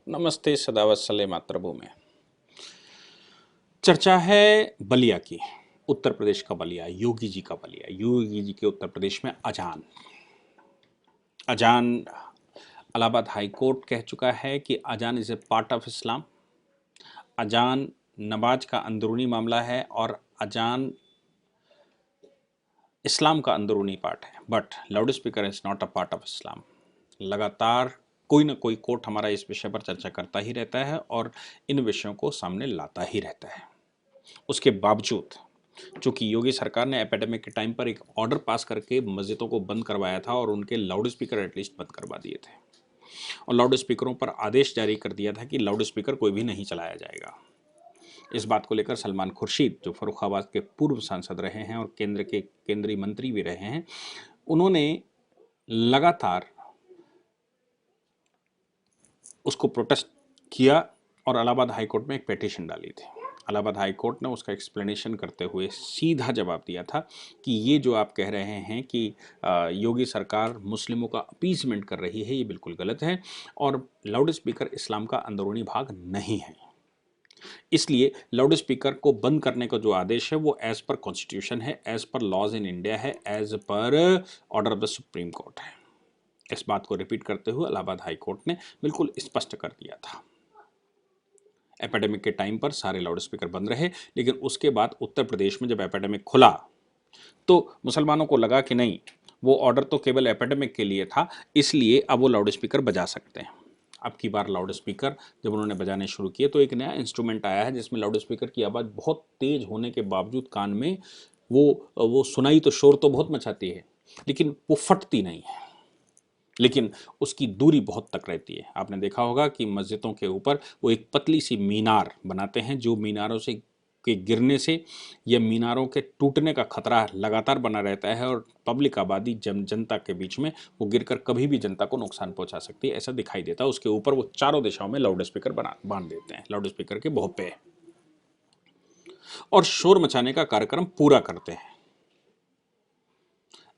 नमस्ते सदावत्सले मातृभूमि में चर्चा है बलिया की। उत्तर प्रदेश का बलिया, योगी जी का बलिया, योगी जी के उत्तर प्रदेश में अजान अजान इलाहाबाद हाई कोर्ट कह चुका है कि अजान is a part of Islam. अजान नमाज का अंदरूनी मामला है और अजान इस्लाम का अंदरूनी पार्ट है, but loud speaker is not a part of Islam. लगातार कोई ना कोई कोर्ट हमारा इस विषय पर चर्चा करता ही रहता है और इन विषयों को सामने लाता ही रहता है। उसके बावजूद चूंकि योगी सरकार ने एपिडेमिक के टाइम पर एक ऑर्डर पास करके मस्जिदों को बंद करवाया था और उनके लाउड स्पीकर एटलीस्ट बंद करवा दिए थे और लाउड स्पीकरों पर आदेश जारी कर दिया था कि लाउड स्पीकर कोई भी नहीं चलाया जाएगा। इस बात को लेकर सलमान खुर्शीद, जो फर्रुखाबाद के पूर्व सांसद रहे हैं और केंद्र के केंद्रीय मंत्री भी रहे हैं, उन्होंने लगातार उसको प्रोटेस्ट किया और इलाहाबाद हाईकोर्ट में एक पिटीशन डाली थी। इलाहाबाद हाई कोर्ट ने उसका एक्सप्लेनेशन करते हुए सीधा जवाब दिया था कि ये जो आप कह रहे हैं कि योगी सरकार मुस्लिमों का अपीसमेंट कर रही है, ये बिल्कुल गलत है और लाउड स्पीकर इस्लाम का अंदरूनी भाग नहीं है। इसलिए लाउड स्पीकर को बंद करने का जो आदेश है वो एज पर कॉन्स्टिट्यूशन है, as per laws in India है, as per order of the Supreme Court है। इस बात को रिपीट करते हुए इलाहाबाद हाई कोर्ट ने बिल्कुल स्पष्ट कर दिया था। एपिडेमिक के टाइम पर सारे लाउड स्पीकर बंद रहे, लेकिन उसके बाद उत्तर प्रदेश में जब एपिडेमिक खुला तो मुसलमानों को लगा कि नहीं, वो ऑर्डर तो केवल एपिडेमिक के लिए था, इसलिए अब वो लाउड स्पीकर बजा सकते हैं। अब की बार लाउड स्पीकर जब उन्होंने बजाने शुरू किए तो एक नया इंस्ट्रूमेंट आया है जिसमें लाउड स्पीकर की आवाज़ बहुत तेज होने के बावजूद कान में वो सुनाई तो शोर तो बहुत मचाती है, लेकिन वो फटती नहीं है, लेकिन उसकी दूरी बहुत तक रहती है। आपने देखा होगा कि मस्जिदों के ऊपर वो एक पतली सी मीनार बनाते हैं, जो मीनारों से के गिरने से या मीनारों के टूटने का खतरा लगातार बना रहता है और पब्लिक आबादी जनता के बीच में वो गिरकर कभी भी जनता को नुकसान पहुंचा सकती है, ऐसा दिखाई देता है। उसके ऊपर वो चारों दिशाओं में लाउड स्पीकर बांध देते हैं, लाउड स्पीकर के भोपे, और शोर मचाने का कार्यक्रम पूरा करते हैं।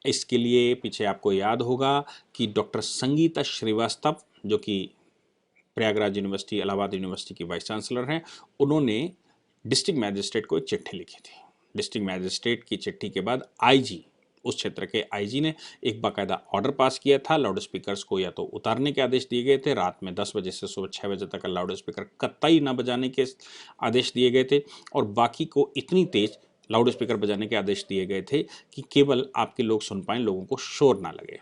इसके लिए पीछे आपको याद होगा कि डॉक्टर संगीता श्रीवास्तव, जो कि प्रयागराज यूनिवर्सिटी, इलाहाबाद यूनिवर्सिटी की वाइस चांसलर हैं, उन्होंने डिस्ट्रिक्ट मैजिस्ट्रेट को एक चिट्ठी लिखी थी। डिस्ट्रिक्ट मैजिस्ट्रेट की चिट्ठी के बाद आईजी, उस क्षेत्र के आईजी ने एक बाकायदा ऑर्डर पास किया था। लाउड स्पीकर्स को या तो उतारने के आदेश दिए गए थे, रात में 10 बजे से सुबह 6 बजे तक लाउड स्पीकर कतई न बजाने के आदेश दिए गए थे, और बाकी को इतनी तेज लाउड स्पीकर बजाने के आदेश दिए गए थे कि केवल आपके लोग सुन पाएं, लोगों को शोर ना लगे।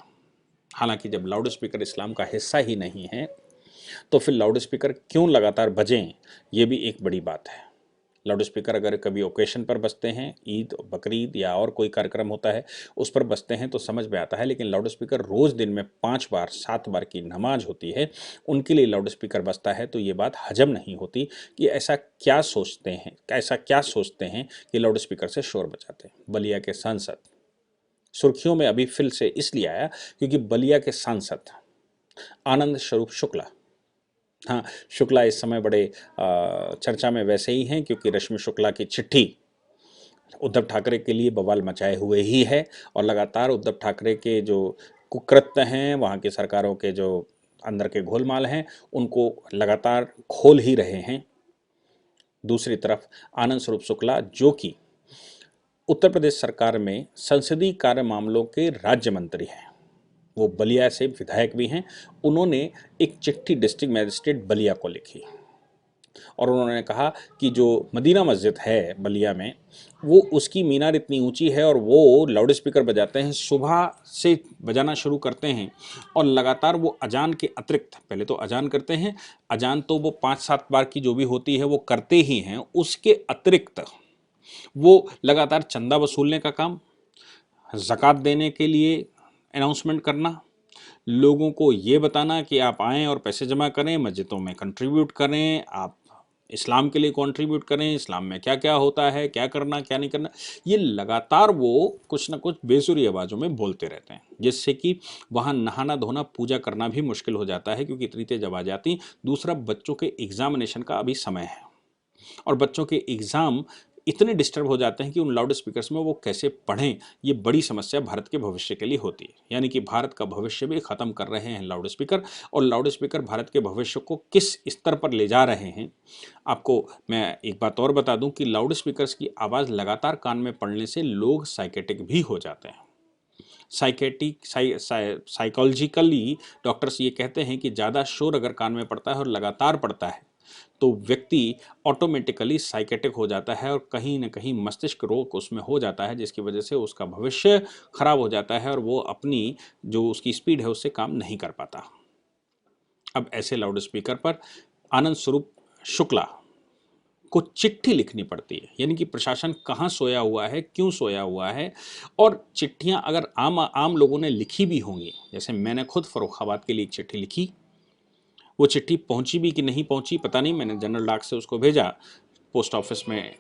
हालांकि जब लाउड स्पीकर इस्लाम का हिस्सा ही नहीं है तो फिर लाउड स्पीकर क्यों लगातार बजें, ये भी एक बड़ी बात है। लाउड स्पीकर अगर कभी ओकेशन पर बजते हैं, ईद, बकरीद या और कोई कार्यक्रम होता है उस पर बजते हैं तो समझ में आता है, लेकिन लाउड स्पीकर रोज़ दिन में 5 बार 7 बार की नमाज होती है, उनके लिए लाउड स्पीकर बजता है, तो ये बात हजम नहीं होती कि ऐसा क्या सोचते हैं कि लाउड स्पीकर से शोर बचाते हैं। बलिया के सांसद सुर्खियों में अभी फिर से इसलिए आया क्योंकि बलिया के सांसद आनंद स्वरूप शुक्ला, हाँ, शुक्ला इस समय बड़े चर्चा में वैसे ही हैं क्योंकि रश्मि शुक्ला की चिट्ठी उद्धव ठाकरे के लिए बवाल मचाए हुए ही है और लगातार उद्धव ठाकरे के जो कुकृत्य हैं, वहाँ की सरकारों के जो अंदर के घोलमाल हैं, उनको लगातार खोल ही रहे हैं। दूसरी तरफ आनंद स्वरूप शुक्ला, जो कि उत्तर प्रदेश सरकार में संसदीय कार्य मामलों के राज्य मंत्री हैं, वो बलिया से विधायक भी हैं, उन्होंने एक चिट्ठी डिस्ट्रिक्ट मैजिस्ट्रेट बलिया को लिखी और उन्होंने कहा कि जो मदीना मस्जिद है बलिया में, वो उसकी मीनार इतनी ऊंची है और वो लाउड स्पीकर बजाते हैं, सुबह से बजाना शुरू करते हैं और लगातार वो अजान के अतिरिक्त, पहले तो अजान करते हैं, अजान तो वो 5-7 बार की जो भी होती है वो करते ही हैं, उसके अतिरिक्त वो लगातार चंदा वसूलने का काम, ज़कात देने के लिए अनाउंसमेंट करना, लोगों को ये बताना कि आप आएँ और पैसे जमा करें, मस्जिदों में कंट्रीब्यूट करें, आप इस्लाम के लिए कंट्रीब्यूट करें, इस्लाम में क्या क्या होता है, क्या करना क्या नहीं करना, ये लगातार वो कुछ ना कुछ बेसुरी आवाज़ों में बोलते रहते हैं, जिससे कि वहाँ नहाना धोना पूजा करना भी मुश्किल हो जाता है क्योंकि इतनी तेज आवाज़ आती। दूसरा, बच्चों के एग्जामिनेशन का अभी समय है और बच्चों के एग्ज़ाम इतने डिस्टर्ब हो जाते हैं कि उन लाउड स्पीकर्स में वो कैसे पढ़ें, ये बड़ी समस्या भारत के भविष्य के लिए होती है। यानी कि भारत का भविष्य भी ख़त्म कर रहे हैं लाउड स्पीकर, और लाउड स्पीकर भारत के भविष्य को किस स्तर पर ले जा रहे हैं। आपको मैं एक बात और बता दूं कि लाउड स्पीकर्स की आवाज़ लगातार कान में पड़ने से लोग साइकेटिक भी हो जाते हैं। साइकोलॉजिकली डॉक्टर्स ये कहते हैं कि ज़्यादा शोर अगर कान में पड़ता है और लगातार पड़ता है तो व्यक्ति ऑटोमेटिकली साइकेटिक हो जाता है और कहीं ना कहीं मस्तिष्क रोग उसमें हो जाता है, जिसकी वजह से उसका भविष्य खराब हो जाता है और वो अपनी जो उसकी स्पीड है उससे काम नहीं कर पाता। अब ऐसे लाउड स्पीकर पर आनंद स्वरूप शुक्ला को चिट्ठी लिखनी पड़ती है, यानी कि प्रशासन कहाँ सोया हुआ है, क्यों सोया हुआ है। और चिट्ठियाँ अगर आम आम लोगों ने लिखी भी होंगी, जैसे मैंने खुद फर्रुखाबाद के लिए एक चिट्ठी लिखी, वो चिट्ठी पहुंची भी कि नहीं पहुंची पता नहीं, मैंने जनरल डाक से उसको भेजा, पोस्ट ऑफिस में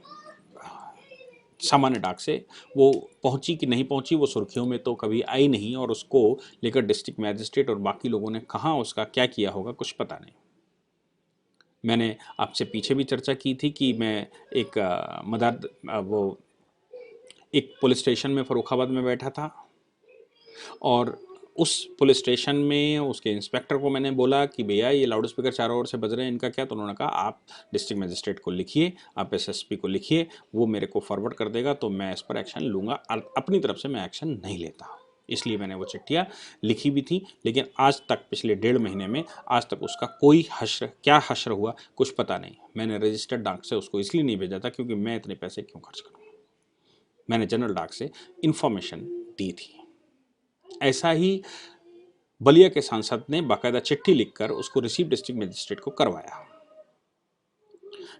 सामान्य डाक से, वो पहुंची कि नहीं पहुंची वो सुर्खियों में तो कभी आई नहीं, और उसको लेकर डिस्ट्रिक्ट मैजिस्ट्रेट और बाकी लोगों ने कहाँ उसका क्या किया होगा कुछ पता नहीं। मैंने आपसे पीछे भी चर्चा की थी कि मैं एक वो एक पुलिस स्टेशन में फर्रुखाबाद में बैठा था, और उस पुलिस स्टेशन में उसके इंस्पेक्टर को मैंने बोला कि भैया ये लाउड स्पीकर चारों ओर से बज रहे हैं, इनका क्या। तो उन्होंने कहा आप डिस्ट्रिक्ट मजिस्ट्रेट को लिखिए, आप एसएसपी को लिखिए, वो मेरे को फॉरवर्ड कर देगा तो मैं इस पर एक्शन लूँगा। अपनी तरफ से मैं एक्शन नहीं लेता, इसलिए मैंने वो चिट्ठियाँ लिखी भी थी, लेकिन आज तक पिछले 1.5 महीने में आज तक उसका कोई हश्र, क्या हश्र हुआ कुछ पता नहीं। मैंने रजिस्टर्ड डाक से उसको इसलिए नहीं भेजा था क्योंकि मैं इतने पैसे क्यों खर्च करूँ, मैंने जनरल डाक से इन्फॉर्मेशन दी थी। ऐसा ही बलिया के सांसद ने बाकायदा चिट्ठी लिखकर उसको रिसीव डिस्ट्रिक्ट मजिस्ट्रेट को करवाया।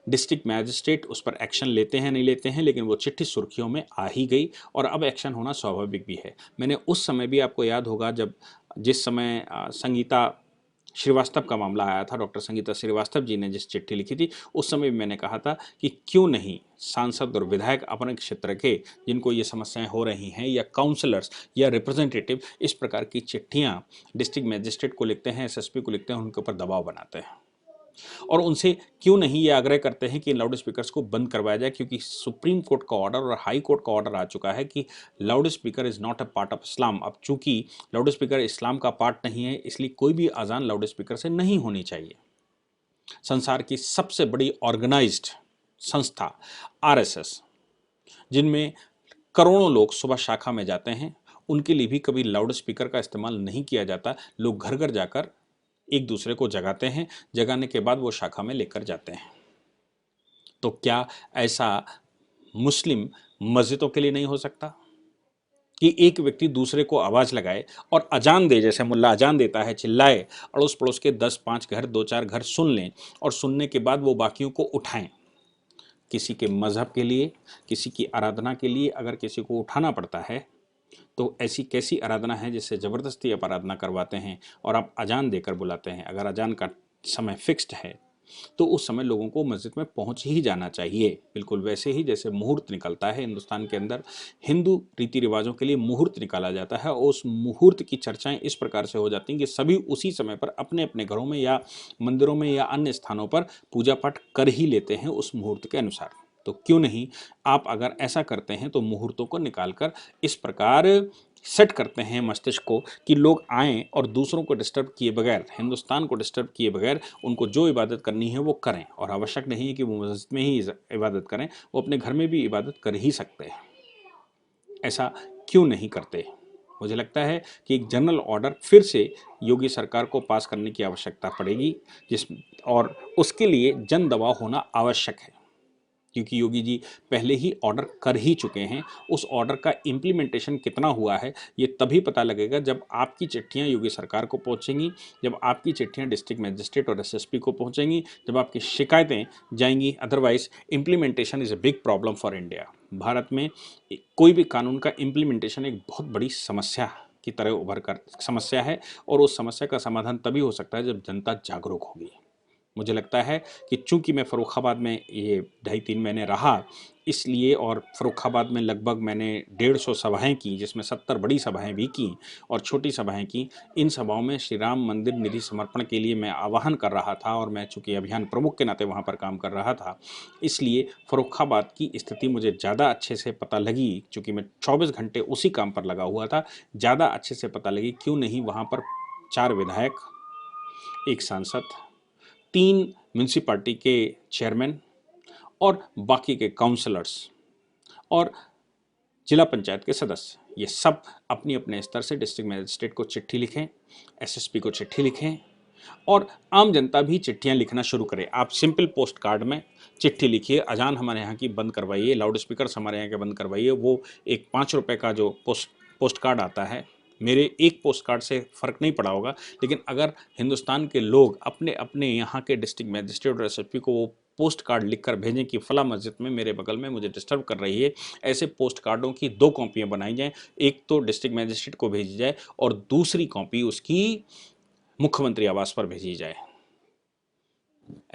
डिस्ट्रिक्ट मैजिस्ट्रेट उस पर एक्शन लेते हैं नहीं लेते हैं, लेकिन वो चिट्ठी सुर्खियों में आ ही गई, और अब एक्शन होना स्वाभाविक भी है। मैंने उस समय भी, आपको याद होगा, जब जिस समय संगीता श्रीवास्तव का मामला आया था, डॉक्टर संगीता श्रीवास्तव जी ने जिस चिट्ठी लिखी थी, उस समय भी मैंने कहा था कि क्यों नहीं सांसद और विधायक अपने क्षेत्र के जिनको ये समस्याएं हो रही हैं, या काउंसलर्स या रिप्रेजेंटेटिव इस प्रकार की चिट्ठियां डिस्ट्रिक्ट मैजिस्ट्रेट को लिखते हैं, एसएसपी को लिखते हैं, उनके ऊपर दबाव बनाते हैं, और उनसे क्यों नहीं ये आग्रह करते हैं कि लाउड स्पीकर्स को बंद करवाया जाए, क्योंकि सुप्रीम कोर्ट का ऑर्डर और हाई कोर्ट का ऑर्डर आ चुका है कि loud speaker is not a part of Islam. अब चूंकि लाउड स्पीकर इस्लाम का पार्ट नहीं है, इसलिए कोई भी अजान लाउड स्पीकर से नहीं होनी चाहिए। संसार की सबसे बड़ी ऑर्गेनाइज्ड संस्था आरएसएस, जिनमें करोड़ों लोग सुबह शाखा में जाते हैं, उनके लिए भी कभी लाउड स्पीकर का इस्तेमाल नहीं किया जाता। लोग घर घर जाकर एक दूसरे को जगाते हैं, जगाने के बाद वो शाखा में लेकर जाते हैं। तो क्या ऐसा मुस्लिम मस्जिदों के लिए नहीं हो सकता कि एक व्यक्ति दूसरे को आवाज़ लगाए और अजान दे, जैसे मुल्ला अजान देता है, चिल्लाए, अड़ोस पड़ोस के 10-5 घर, 2-4 घर सुन लें, और सुनने के बाद वो बाकियों को उठाएं। किसी के मज़हब के लिए, किसी की आराधना के लिए अगर किसी को उठाना पड़ता है, तो ऐसी कैसी आराधना है जिससे ज़बरदस्ती आप आराधना करवाते हैं और आप अजान देकर बुलाते हैं। अगर अजान का समय फिक्स्ड है तो उस समय लोगों को मस्जिद में पहुंच ही जाना चाहिए। बिल्कुल वैसे ही जैसे मुहूर्त निकलता है हिंदुस्तान के अंदर, हिंदू रीति रिवाजों के लिए मुहूर्त निकाला जाता है, और उस मुहूर्त की चर्चाएं इस प्रकार से हो जाती हैं कि सभी उसी समय पर अपने अपने घरों में या मंदिरों में या अन्य स्थानों पर पूजा पाठ कर ही लेते हैं उस मुहूर्त के अनुसार। तो क्यों नहीं आप अगर ऐसा करते हैं तो मुहूर्तों को निकालकर इस प्रकार सेट करते हैं मस्तिष्क को कि लोग आएँ और दूसरों को डिस्टर्ब किए बगैर, हिंदुस्तान को डिस्टर्ब किए बगैर उनको जो इबादत करनी है वो करें। और आवश्यक नहीं है कि वो मस्जिद में ही इबादत करें, वो अपने घर में भी इबादत कर ही सकते हैं। ऐसा क्यों नहीं करते? मुझे लगता है कि एक जनरल ऑर्डर फिर से योगी सरकार को पास करने की आवश्यकता पड़ेगी, और उसके लिए जन दबाव होना आवश्यक है, क्योंकि योगी जी पहले ही ऑर्डर कर ही चुके हैं। उस ऑर्डर का इम्प्लीमेंटेशन कितना हुआ है ये तभी पता लगेगा जब आपकी चिट्ठियां योगी सरकार को पहुंचेंगी, जब आपकी चिट्ठियां डिस्ट्रिक्ट मजिस्ट्रेट और एसएसपी को पहुंचेंगी, जब आपकी शिकायतें जाएंगी। Otherwise implementation is a big problem for India. Bharat में कोई भी कानून का इम्प्लीमेंटेशन एक बहुत बड़ी समस्या की तरह उभर कर समस्या है, और उस समस्या का समाधान तभी हो सकता है जब जनता जागरूक होगी। मुझे लगता है कि चूंकि मैं फ़र्रुखाबाद में ये 2.5-3 महीने रहा, इसलिए और फ़र्रुखाबाद में लगभग मैंने 150 सभाएं की, जिसमें 70 बड़ी सभाएं भी की और छोटी सभाएं की। इन सभाओं में श्री राम मंदिर निधि समर्पण के लिए मैं आह्वान कर रहा था और मैं चूंकि अभियान प्रमुख के नाते वहाँ पर काम कर रहा था, इसलिए फ़र्रुखाबाद की स्थिति मुझे ज़्यादा अच्छे से पता लगी। चूँकि मैं 24 घंटे उसी काम पर लगा हुआ था, ज़्यादा अच्छे से पता लगी क्यों नहीं वहाँ पर 4 विधायक, 1 सांसद, 3 म्यूनसिपाल्टी के चेयरमैन और बाकी के काउंसलर्स और जिला पंचायत के सदस्य, ये सब अपनी अपने स्तर से डिस्ट्रिक्ट मजिस्ट्रेट को चिट्ठी लिखें, एसएसपी को चिट्ठी लिखें और आम जनता भी चिट्ठियां लिखना शुरू करे। आप सिंपल पोस्ट कार्ड में चिट्ठी लिखिए, अजान हमारे यहाँ की बंद करवाइए, लाउड स्पीकर हमारे यहाँ के बंद करवाइए। वो एक 5 रुपये का जो पोस्ट कार्ड आता है, मेरे एक पोस्ट कार्ड से फ़र्क नहीं पड़ा होगा, लेकिन अगर हिंदुस्तान के लोग अपने अपने यहाँ के डिस्ट्रिक्ट मजिस्ट्रेट और एसएसपी को वो पोस्ट कार्ड लिखकर भेजें कि फला मस्जिद में मेरे बगल में मुझे डिस्टर्ब कर रही है, ऐसे पोस्ट कार्डों की 2 कॉपियाँ बनाई जाएँ। एक तो डिस्ट्रिक्ट मजिस्ट्रेट को भेजी जाए और दूसरी कॉपी उसकी मुख्यमंत्री आवास पर भेजी जाए।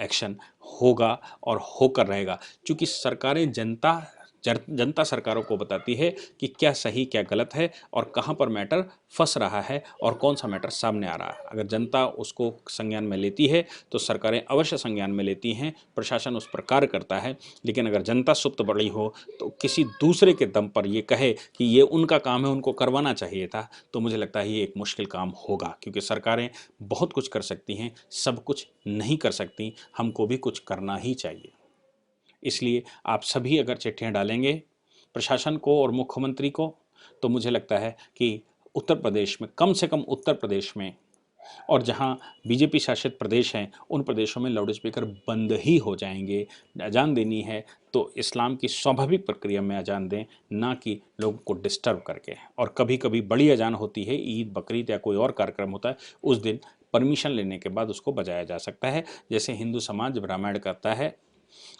एक्शन होगा और होकर रहेगा, क्योंकि सरकारें जनता सरकारों को बताती है कि क्या सही क्या गलत है और कहाँ पर मैटर फंस रहा है और कौन सा मैटर सामने आ रहा है। अगर जनता उसको संज्ञान में लेती है तो सरकारें अवश्य संज्ञान में लेती हैं, प्रशासन उस पर कार्य करता है। लेकिन अगर जनता सुप्त पड़ी हो तो किसी दूसरे के दम पर ये कहे कि ये उनका काम है, उनको करवाना चाहिए था, तो मुझे लगता है ये एक मुश्किल काम होगा। क्योंकि सरकारें बहुत कुछ कर सकती हैं, सब कुछ नहीं कर सकती, हमको भी कुछ करना ही चाहिए। इसलिए आप सभी अगर चिट्ठियाँ डालेंगे प्रशासन को और मुख्यमंत्री को, तो मुझे लगता है कि उत्तर प्रदेश में, कम से कम उत्तर प्रदेश में और जहां बीजेपी शासित प्रदेश हैं, उन प्रदेशों में लाउड स्पीकर बंद ही हो जाएंगे। अजान देनी है तो इस्लाम की स्वाभाविक प्रक्रिया में अजान दें, ना कि लोगों को डिस्टर्ब करके। और कभी कभी बड़ी अजान होती है, ईद, बकरीद या कोई और कार्यक्रम होता है, उस दिन परमिशन लेने के बाद उसको बजाया जा सकता है। जैसे हिंदू समाज जब रामायण करता है,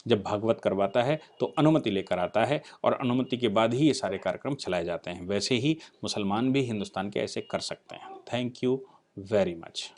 जब भागवत करवाता है, तो अनुमति लेकर आता है और अनुमति के बाद ही ये सारे कार्यक्रम चलाए जाते हैं। वैसे ही मुसलमान भी हिंदुस्तान के ऐसे कर सकते हैं। Thank you very much.